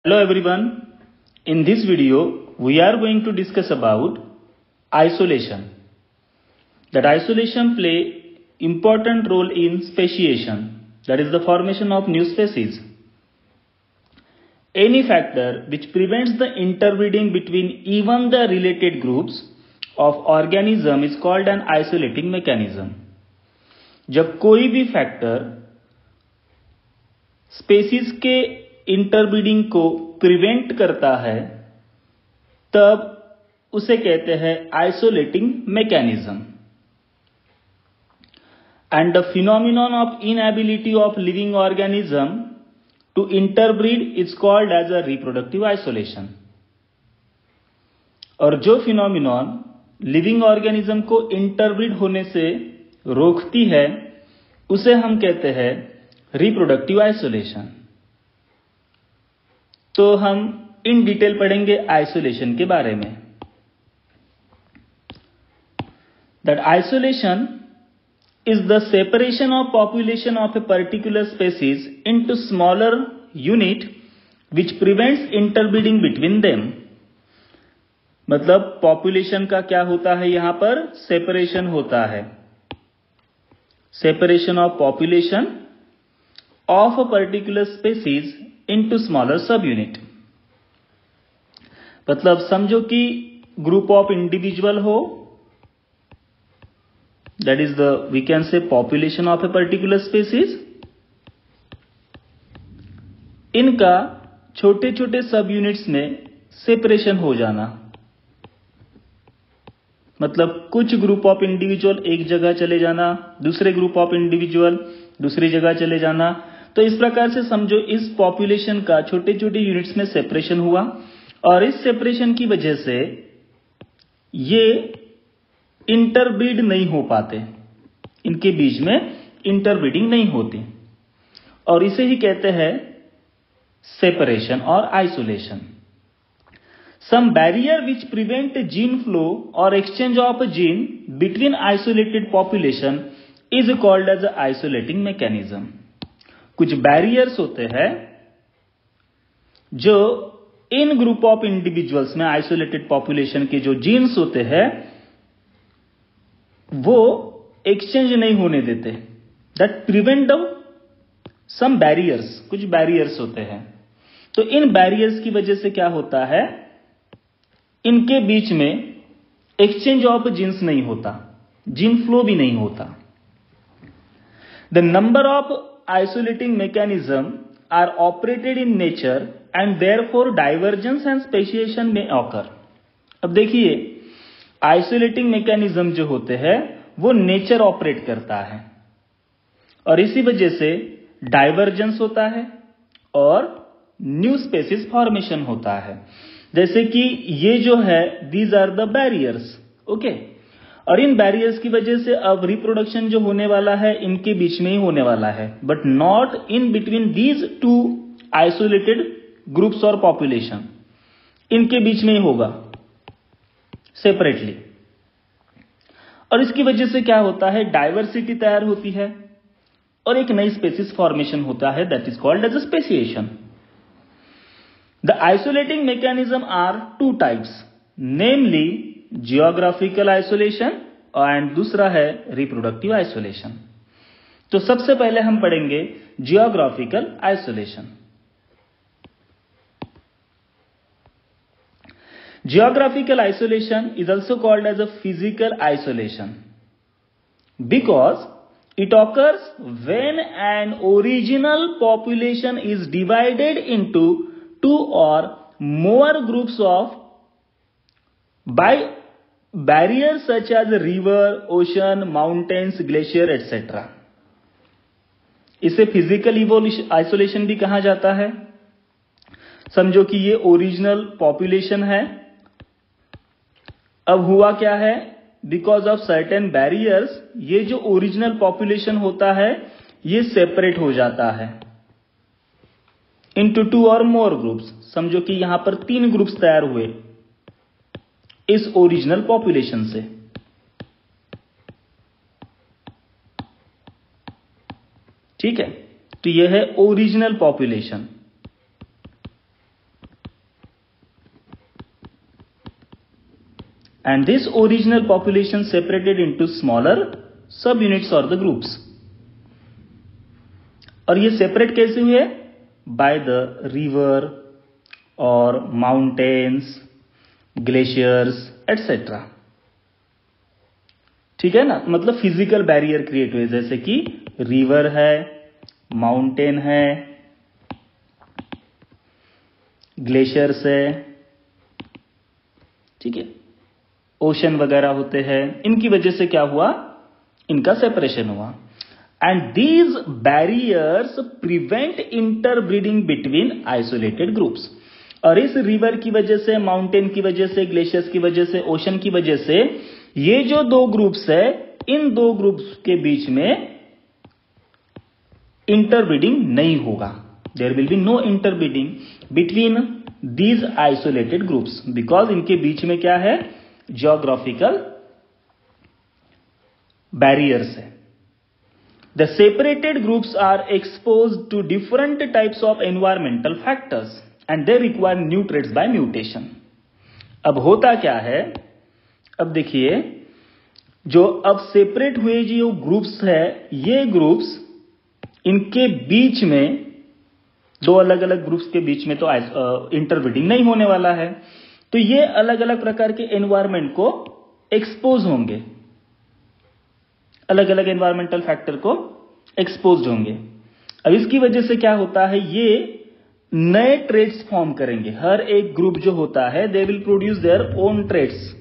Hello everyone, in this video we are going to discuss about isolation. That isolation play important role in speciation, that is the formation of new species. Any factor which prevents the interbreeding between even the related groups of organism is called an isolating mechanism. जब कोई भी factor species के interbreeding को prevent करता है तब उसे कहते हैं isolating mechanism. And the phenomenon of inability of living organism to interbreed is called as a reproductive isolation. और जो फिनोमिनन लिविंग ऑर्गेनिज्म को इंटरब्रीड होने से रोकती है उसे हम कहते हैं रिप्रोडक्टिव आइसोलेशन. तो हम इन डिटेल पढ़ेंगे आइसोलेशन के बारे में. That isolation is the separation of population of a particular species into smaller unit which prevents interbreeding between them. मतलब पॉपुलेशन का क्या होता है, यहां पर सेपरेशन होता है. Separation of population of a particular species into smaller सब यूनिट. मतलब समझो कि ग्रुप ऑफ इंडिविजुअल हो, that is the we can say population of a particular species. इनका छोटे छोटे सब यूनिट्स में सेपरेशन हो जाना. मतलब कुछ ग्रुप ऑफ इंडिविजुअल एक जगह चले जाना, दूसरे ग्रुप ऑफ इंडिविजुअल दूसरी जगह चले जाना. तो इस प्रकार से समझो इस पॉपुलेशन का छोटे छोटे यूनिट्स में सेपरेशन हुआ और इस सेपरेशन की वजह से ये इंटरब्रीड नहीं हो पाते, इनके बीच में इंटरब्रीडिंग नहीं होती और इसे ही कहते हैं सेपरेशन और isolation. Some barrier which prevent gene flow और exchange of gene between isolated population is called as isolating mechanism. कुछ बैरियर्स होते हैं जो इन ग्रुप ऑफ इंडिविजुअल्स में आइसोलेटेड पॉपुलेशन के जो जीन्स होते हैं वो एक्सचेंज नहीं होने देते. That prevent the some barriers, कुछ बैरियर्स होते हैं. तो इन बैरियर्स की वजह से क्या होता है, इनके बीच में एक्सचेंज ऑफ जीन्स नहीं होता, जीन फ्लो भी नहीं होता. The number of isolating mechanism are operated in nature and therefore divergence and speciation में ऑकर. अब देखिए आइसोलेटिंग मैकेनिज्म जो होते हैं वो नेचर ऑपरेट करता है और इसी वजह से डाइवर्जेंस होता है और न्यू स्पेसीज फॉर्मेशन होता है. जैसे कि ये जो है these are the barriers, okay. और इन बैरियर्स की वजह से अब रिप्रोडक्शन जो होने वाला है इनके बीच में ही होने वाला है, but not in between these two isolated groups और पॉपुलेशन. इनके बीच में ही होगा सेपरेटली. और इसकी वजह से क्या होता है, डाइवर्सिटी तैयार होती है और एक नई स्पेसीज फॉर्मेशन होता है, that is called as a speciation. The isolating mechanism are two types, namely geographical isolation and दूसरा है रिप्रोडक्टिव आइसोलेशन. तो सबसे पहले हम पढ़ेंगे geographical isolation. Geographical isolation is also called as a physical isolation because it occurs when an original population is divided into two or more groups of by barriers such as river, ocean, mountains, glacier, etc. इसे physical isolation भी कहा जाता है. समझो कि ये original population है. अब हुआ क्या है, बिकॉज ऑफ सर्टेन बैरियर्स ये जो ओरिजिनल पॉपुलेशन होता है ये सेपरेट हो जाता है इनटू टू और मोर ग्रुप्स. समझो कि यहां पर 3 ग्रुप्स तैयार हुए इस ओरिजिनल पॉपुलेशन से. ठीक है, तो यह है original population. and this original population separated into smaller subunits or the groups. और ये सेपरेट कैसे हुए? बाय द रिवर और माउंटेन्स, ग्लेशियर्स एटसेट्रा। ठीक है ना, मतलब फिजिकल बैरियर क्रिएट हुए, जैसे कि रिवर है, माउंटेन है, ग्लेशियर्स है, ठीक है, ओशन वगैरह होते हैं, इनकी वजह से क्या हुआ? इनका सेपरेशन हुआ। And these barriers prevent interbreeding between isolated groups. और इस रिवर की वजह से, माउंटेन की वजह से, ग्लेशियर्स की वजह से, ओशन की वजह से ये जो दो ग्रुप्स है, इन दो ग्रुप्स के बीच में इंटरब्रीडिंग नहीं होगा। There will be no interbreeding between these isolated groups, because इनके बीच में क्या है? ज्योग्राफिकल बैरियर्स है। The separated groups are exposed to different types of environmental factors and they require new traits by mutation. अब होता क्या है? अब देखिए, जो अब सेपरेट हुए जो ग्रुप्स है, ये ग्रुप्स, इनके बीच में, दो अलग अलग ग्रुप्स के बीच में तो इंटरब्रीडिंग नहीं होने वाला है, तो ये अलग अलग प्रकार के एनवायरमेंट को एक्सपोज होंगे, अलग अलग एनवायरमेंटल फैक्टर को एक्सपोज होंगे। अब इसकी वजह से क्या होता है? ये नए ट्रेट्स फॉर्म करेंगे। हर एक ग्रुप जो होता है, they will produce their own traits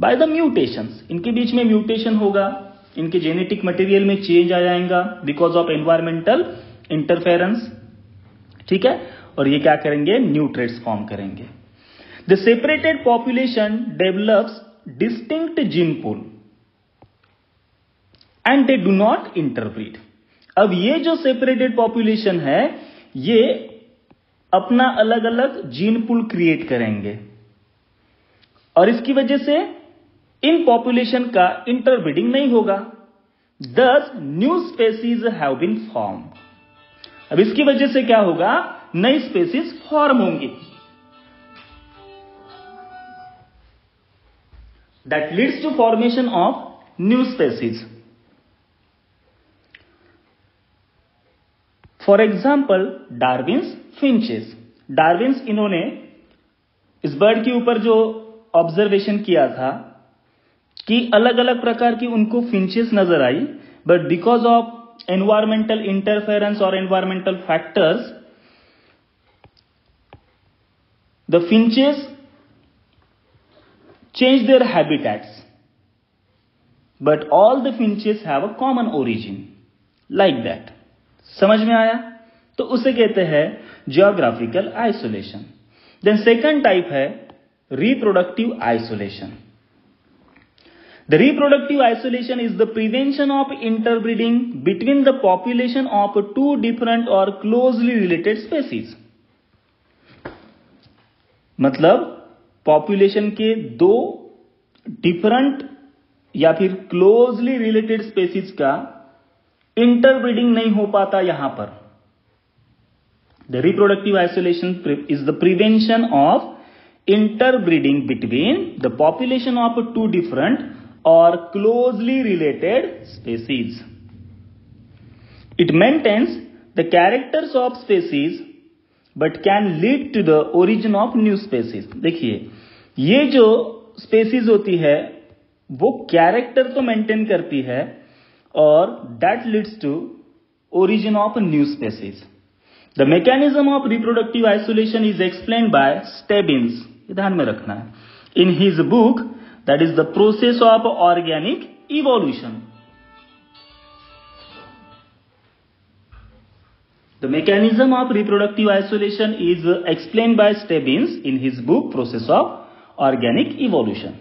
by the mutations. इनके बीच में म्यूटेशन होगा, इनके जेनेटिक मटेरियल में चेंज आ जाएगा बिकॉज ऑफ एनवायरमेंटल इंटरफेरेंस। ठीक है, और ये क्या करेंगे? न्यू ट्रेट्स फॉर्म करेंगे। The separated population develops distinct gene pool and they do not interbreed. अब ये जो सेपरेटेड पॉपुलेशन है, ये अपना अलग अलग जीन पूल क्रिएट करेंगे और इसकी वजह से इन पॉपुलेशन का इंटरब्रीडिंग नहीं होगा। Thus new species have been form. अब इसकी वजह से क्या होगा? नई स्पेसीज फॉर्म होंगी। That leads to formation of new species. For example, Darwin's finches. Darwin's, इन्होंने इस बर्ड के ऊपर जो ऑब्जर्वेशन किया था कि अलग अलग प्रकार की उनको फिंचेस नजर आई, but because of environmental interference और environmental factors, the finches change their habitats, but all the finches have a common origin, like that. समझ में आया? तो उसे कहते हैं geographical isolation. Then second type है reproductive isolation. The reproductive isolation is the prevention of interbreeding between the population of two different or closely related species. मतलब population के दो डिफरेंट या फिर क्लोजली रिलेटेड स्पेसीज का इंटरब्रीडिंग नहीं हो पाता यहां पर। The reproductive isolation is the prevention of interbreeding between the population of two different or closely related species. It maintains the characters of species but can lead to the origin of new species. देखिए, ये जो species होती है वो character तो maintain करती है और that leads to origin of new species. The mechanism of reproductive isolation is explained by Stebbins. ध्यान में रखना है, in his book, that is the process of organic evolution. The mechanism of reproductive isolation is explained by Stebbins in his book Process of Organic Evolution.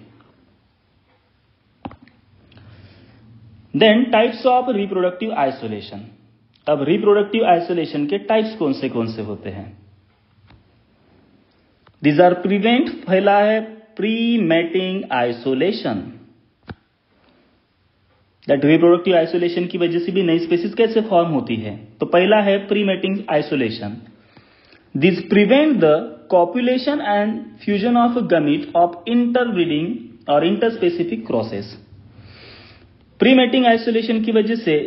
Then types of reproductive isolation. अब reproductive isolation के types कौन से होते हैं? These are prevent, पहला है pre-mating isolation. That reproductive isolation की वजह से भी नई स्पेसीज कैसे फॉर्म होती है? तो पहला है pre-mating isolation. This prevent the copulation and fusion of gamete of interbreeding और इंटरस्पेसिफिक क्रॉसेस। प्रीमेटिंग आइसोलेशन की वजह से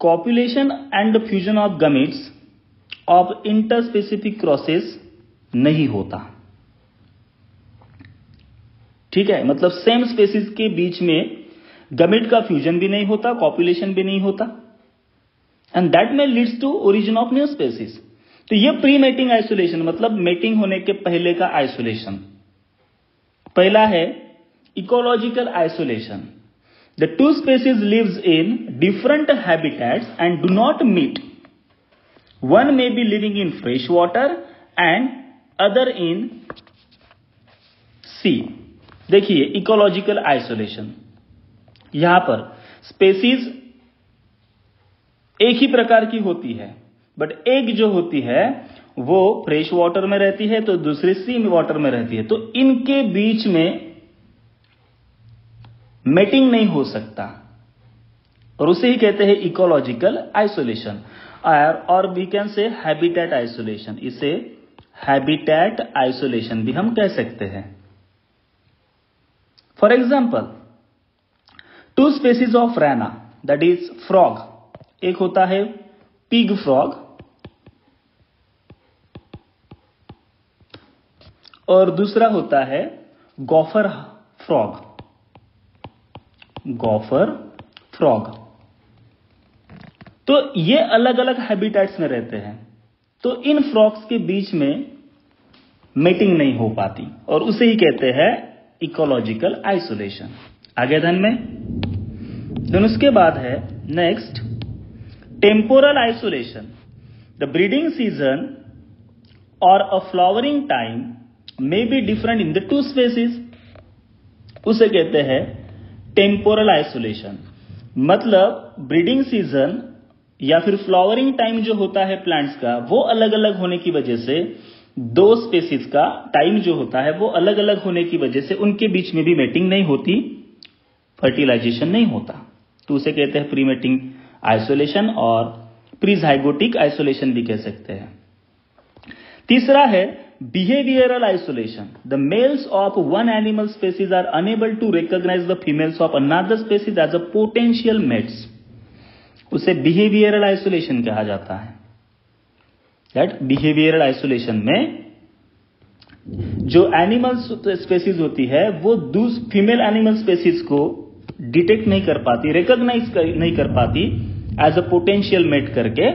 copulation and fusion of gametes of interspecific crosses नहीं होता। ठीक है, मतलब सेम स्पेसीज के बीच में गमीट का फ्यूजन भी नहीं होता, कॉपुलेशन भी नहीं होता, एंड दैट में leads to origin of new species. तो ये प्री मेटिंग आइसोलेशन मतलब मेटिंग होने के पहले का आइसोलेशन। पहला है ecological isolation. The two species lives in different habitats and do not meet. One may be living in fresh water and other in sea. देखिए इकोलॉजिकल आइसोलेशन, यहां पर स्पेसीज एक ही प्रकार की होती है, बट एक जो होती है वो फ्रेश वाटर में रहती है तो दूसरी सी वाटर में रहती है, तो इनके बीच में मेटिंग नहीं हो सकता और उसे ही कहते हैं इकोलॉजिकल आइसोलेशन। और we can say habitat isolation, इसे हैबिटेट आइसोलेशन भी हम कह सकते हैं। For example two species of Rana that is frog, एक होता है पिग फ्रॉग और दूसरा होता है गॉफर फ्रॉग। गॉफर फ्रॉग, तो ये अलग अलग हैबिटेट्स में रहते हैं, तो इन फ्रॉग्स के बीच में मेटिंग नहीं हो पाती और उसे ही कहते हैं इकोलॉजिकल आइसोलेशन। आगे ध्यान में, then उसके बाद है next temporal isolation. The breeding season और a flowering time may be different in the two species, उसे कहते हैं टेम्पोरल आइसोलेशन। मतलब ब्रीडिंग सीजन या फिर फ्लावरिंग टाइम जो होता है प्लांट्स का वो अलग अलग होने की वजह से, दो स्पेसीज का टाइम जो होता है वो अलग अलग होने की वजह से उनके बीच में भी मेटिंग नहीं होती, फर्टिलाइजेशन नहीं होता, तो उसे कहते हैं प्री मेटिंग आइसोलेशन और प्रीजाइगोटिक आइसोलेशन भी कह सकते हैं। तीसरा है behavioural isolation. The males of one animal species are unable to recognise the females of another species as a potential mates, उसे बिहेवियरल आइसोलेशन कहा जाता है। दैट बिहेवियरल आइसोलेशन में जो एनिमल स्पेसीज होती है वो फीमेल एनिमल स्पेसीज को डिटेक्ट नहीं कर पाती, रिकॉग्नाइज नहीं कर पाती एज अ पोटेंशियल मेट करके,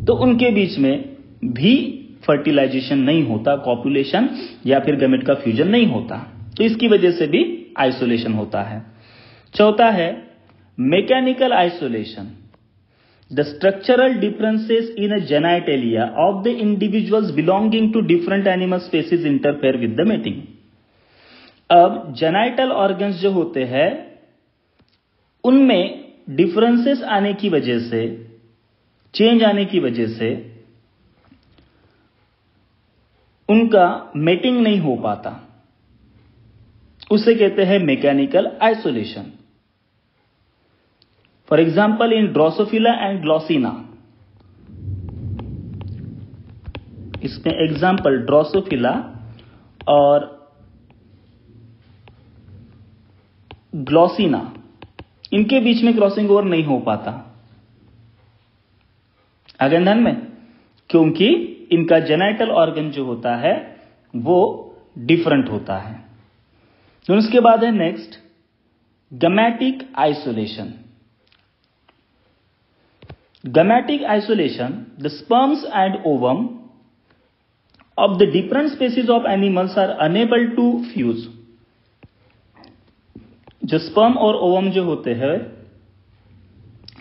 तो उनके बीच में भी फर्टिलाइजेशन नहीं होता, कॉपुलेशन या फिर गमेट का फ्यूजन नहीं होता, तो इसकी वजह से भी आइसोलेशन होता है। चौथा है mechanical isolation. The structural differences in a genitalia of the individuals belonging to different animal species interfere with the mating. अब जेनाइटल ऑर्गन्स जो होते हैं उनमें डिफरेंसेस आने की वजह से, चेंज आने की वजह से उनका मेटिंग नहीं हो पाता, उसे कहते हैं mechanical isolation. For example in Drosophila and Glossina, इसमें एग्जाम्पल ड्रोसोफिला और ग्लॉसिना, इनके बीच में क्रॉसिंग ओवर नहीं हो पाता। आगे ध्यान में, क्योंकि इनका जेनाइटल ऑर्गन जो होता है वो डिफरेंट होता है। तो उसके बाद है next gametic isolation. Gametic isolation, the sperms and ovum of the different species of animals are unable to fuse। जो स्पर्म और ओवम जो होते हैं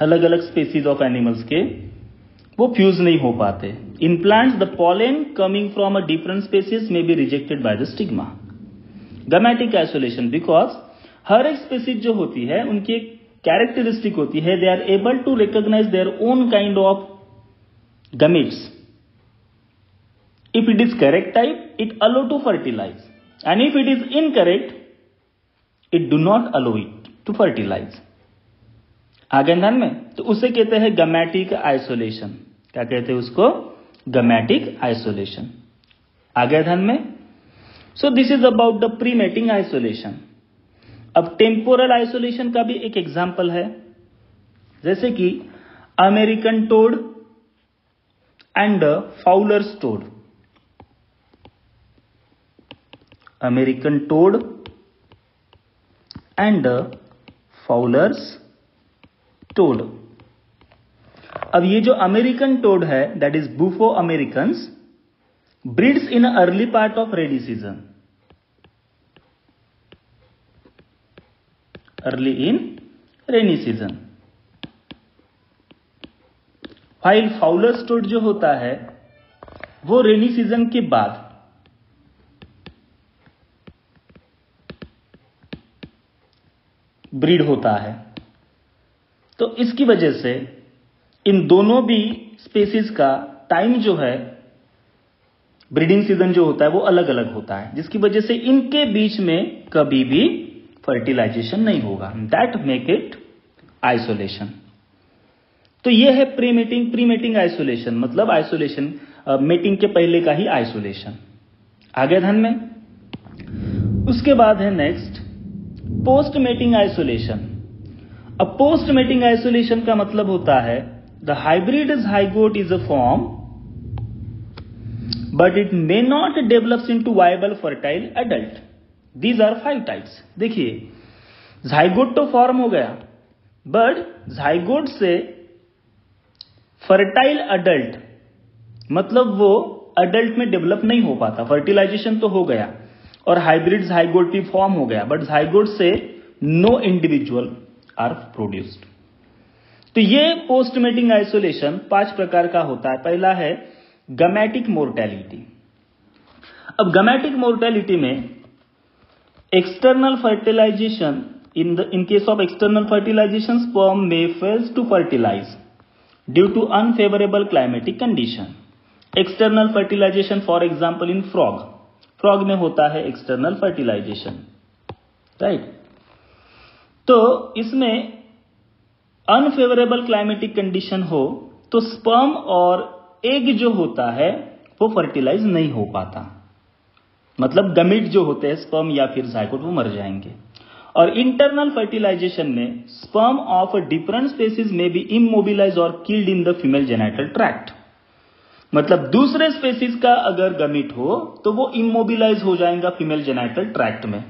अलग अलग स्पेसीज ऑफ एनिमल्स के, वो फ्यूज नहीं हो पाते। In plants the pollen coming from a different species may be rejected by the stigma. Gametic isolation because हर एक स्पेसीज जो होती है उनकी एक कैरेक्टरिस्टिक होती है, they are able to recognise their own kind of gametes. If it is correct type, it allow to fertilize, and if it is incorrect, it do not allow it to fertilize। आगे ध्यान में, तो उसे कहते हैं gametic isolation. क्या कहते हैं उसको? Gametic isolation. आगे ध्यान में, so this is about the pre mating isolation. अब टेम्पोरल आइसोलेशन का भी एक एग्जाम्पल है, जैसे कि American toad and Fowler's toad. American toad and Fowler's toad. अब ये जो अमेरिकन टोड है, that is Bufo americanus, breeds in early part of rainy season, early in rainy season. While Fowler's toad जो होता है वो रेनी सीजन के बाद ब्रीड होता है। तो इसकी वजह से इन दोनों भी स्पेसीज का टाइम जो है, ब्रीडिंग सीजन जो होता है वो अलग अलग होता है, जिसकी वजह से इनके बीच में कभी भी फर्टिलाइजेशन नहीं होगा। That make it isolation. तो ये है प्री मेटिंग आइसोलेशन, मतलब आइसोलेशन मेटिंग के पहले का ही आइसोलेशन। आगे ध्यान में। उसके बाद है नेक्स्ट पोस्ट मेटिंग आइसोलेशन। अब पोस्ट मेटिंग आइसोलेशन का मतलब होता है the hybrid zygote is a form but it may not develops into viable fertile adult. These are 5 types. देखिए, zygote तो फॉर्म हो गया, बट zygote से फर्टाइल अडल्ट, मतलब वो अडल्ट में डेवलप नहीं हो पाता। फर्टिलाइजेशन तो हो गया और हाइब्रिड zygote भी फॉर्म हो गया, बट zygote से नो इंडिविजुअल आर प्रोड्यूस्ड। तो ये पोस्ट मेटिंग आइसोलेशन 5 प्रकार का होता है। पहला है गैमेटिक मोर्टेलिटी। अब गैमेटिक मोर्टेलिटी में external fertilisation, in case of external fertilisation sperm may fails to fertilise due to unfavourable climatic condition. External fertilisation for example in frog में होता है एक्सटर्नल फर्टिलाइजेशन, राइट। तो इसमें अनफेवरेबल क्लाइमेटिक कंडीशन हो तो sperm और egg जो होता है वो फर्टिलाइज नहीं हो पाता, मतलब गमीट जो होते हैं स्पर्म या फिर zygote वो मर जाएंगे। और इंटरनल फर्टिलाइजेशन में स्पर्म ऑफ डिफरेंट स्पेसीज में बी इमोबिलाइज और killed in the female genital tract. मतलब दूसरे स्पेसीज का अगर गमीट हो तो वो इमोबिलाइज हो जाएगा फीमेल जेनिटल ट्रैक्ट में,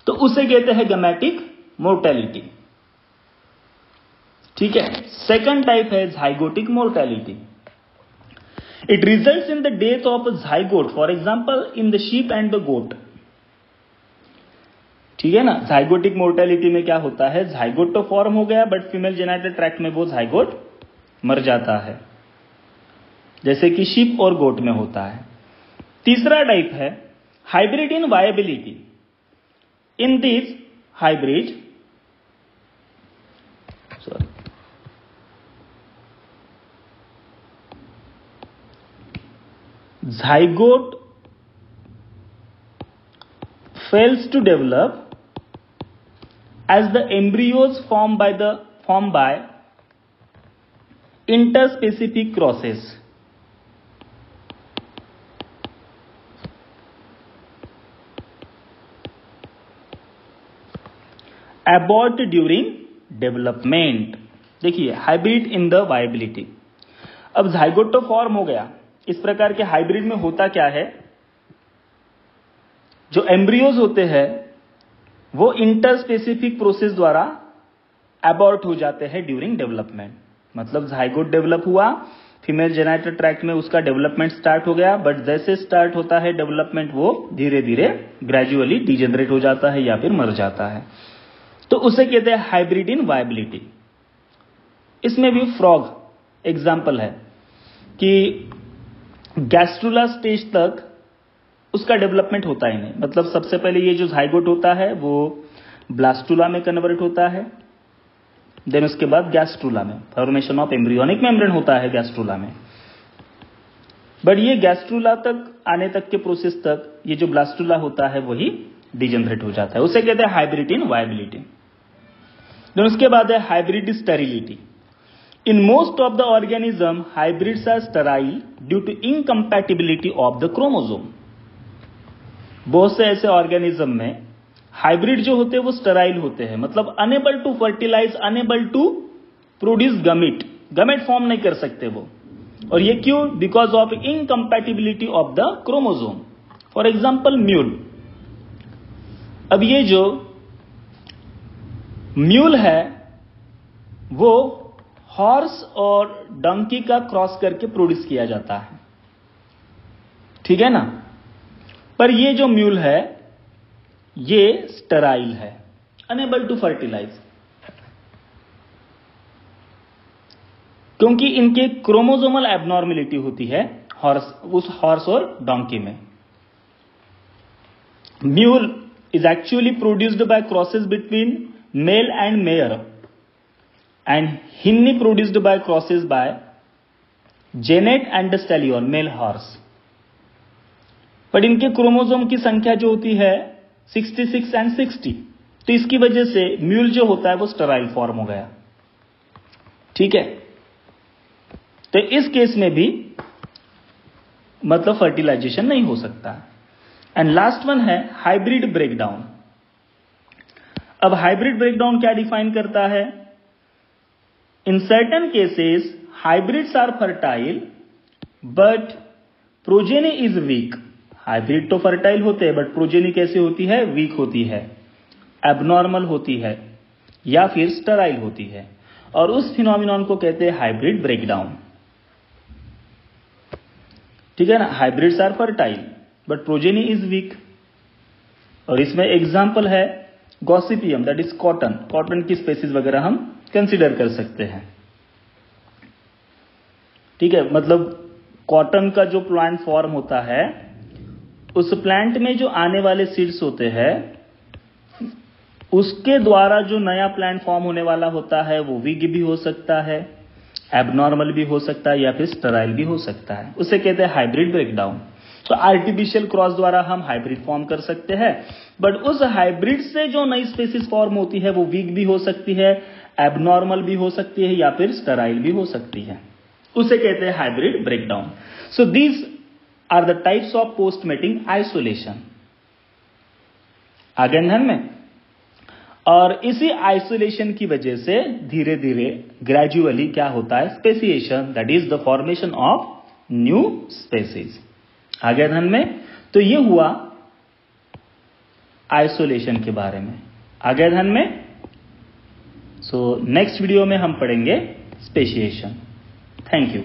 तो उसे कहते हैं गैमेटिक मोर्टेलिटी। ठीक है। सेकंड टाइप है zygotic mortality. It results in the death of zygote, for example in the sheep and the goat. ठीक है ना। zygotic मोर्टेलिटी में क्या होता है, zygote तो फॉर्म हो गया बट फीमेल जेनिटल ट्रैक्ट में वो zygote मर जाता है, जैसे कि शीप और गोट में होता है। तीसरा टाइप है hybrid in viability. In this hybrid zygote fails to develop as the embryos formed by interspecific crosses abort during development। देखिए, हाइब्रिड इन द वायबिलिटी। अब zygote तो फॉर्म हो गया, इस प्रकार के हाइब्रिड में होता क्या है, जो एम्ब्रियोज होते हैं वो इंटरस्पेसिफिक प्रोसेस द्वारा अबॉर्ट हो जाते हैं ड्यूरिंग डेवलपमेंट। मतलब zygote डेवलप हुआ, फीमेल जेनिटल ट्रैक्ट में उसका डेवलपमेंट स्टार्ट हो गया, बट जैसे स्टार्ट होता है डेवलपमेंट वो धीरे धीरे ग्रेजुअली डिजेनरेट हो जाता है या फिर मर जाता है, तो उसे कहते हैं हाइब्रिड इन वायबिलिटी। इसमें भी फ्रॉग एग्जाम्पल है कि गैस्ट्रुला स्टेज तक उसका डेवलपमेंट होता ही नहीं। मतलब सबसे पहले ये जो zygote होता है वो ब्लास्टुला में कन्वर्ट होता है, देन उसके बाद गैस्ट्रुला में फॉर्मेशन ऑफ एम्ब्रियोनिक मेम्ब्रेन होता है गैस्ट्रुला में। बट ये गैस्ट्रुला तक आने तक के प्रोसेस तक ये जो ब्लास्टुला होता है वही डिजेनरेट हो जाता है, उसे कहते हैं हाइब्रिड इन वायबिलिटी। देन उसके बाद है hybrid sterility. In most of the organism, hybrids are sterile due to incompatibility of the chromosome. बहुत से ऐसे ऑर्गेनिज्म में हाइब्रिड जो होते हैं वो स्टेराइल होते हैं, मतलब unable to fertilise, unable to produce gamete form नहीं कर सकते वो। और ये क्यों? Because of incompatibility of the chromosome. For example mule. अब ये जो म्यूल है वो हॉर्स और डंकी का क्रॉस करके प्रोड्यूस किया जाता है, ठीक है ना। पर ये जो म्यूल है ये स्टेराइल है, अनेबल टू फर्टिलाइज, क्योंकि इनके क्रोमोसोमल एबनॉर्मेलिटी होती है उस हॉर्स और डोंकी में। Mule is actually produced by crosses between male and mare, and hinny produced by crosses by genet and the stallion, male horse। पर इनके क्रोमोसोम की संख्या जो होती है 66 and 60, तो इसकी वजह से म्यूल जो होता है वो स्टेराइल फॉर्म हो गया, ठीक है। तो इस केस में भी मतलब फर्टिलाइजेशन नहीं हो सकता। एंड लास्ट वन है हाइब्रिड ब्रेकडाउन। अब हाइब्रिड ब्रेकडाउन क्या डिफाइन करता है? In certain cases hybrids are fertile but progeny is weak. Hybrid तो फर्टाइल होते हैं बट प्रोजेनी कैसे होती है? वीक होती है, एबनॉर्मल होती है या फिर स्टेराइल होती है, और उस फिनोमिनन को कहते हैं हाइब्रिड ब्रेकडाउन, ठीक है ना। Hybrids are fertile but progeny is weak. और इसमें एग्जाम्पल है gossypium, that is cotton. Cotton की स्पेसीज वगैरह हम कंसीडर कर सकते हैं, ठीक है। मतलब कॉटन का जो प्लांट फॉर्म होता है उस प्लांट में जो आने वाले सीड्स होते हैं उसके द्वारा जो नया प्लांट फॉर्म होने वाला होता है वो वीक भी हो सकता है, एबनॉर्मल भी हो सकता है या फिर स्टेराइल भी हो सकता है। उसे कहते हैं हाइब्रिड ब्रेकडाउन। तो आर्टिफिशियल क्रॉस द्वारा हम हाइब्रिड फॉर्म कर सकते हैं, बट उस हाइब्रिड से जो नई स्पेसीज फॉर्म होती है वो वीक भी हो सकती है, एबनॉर्मल भी हो सकती है या फिर स्टेराइल भी हो सकती है। उसे कहते हैं hybrid breakdown. So these are the types of post mating isolation. आगे ध्यान में। और इसी आइसोलेशन की वजह से धीरे धीरे ग्रेजुअली क्या होता है? Speciation, that is the formation of new species. आगे ध्यान में। तो ये हुआ आइसोलेशन के बारे में। आगे ध्यान में। सो नेक्स्ट वीडियो में हम पढ़ेंगे स्पेसिएशन। Thank you.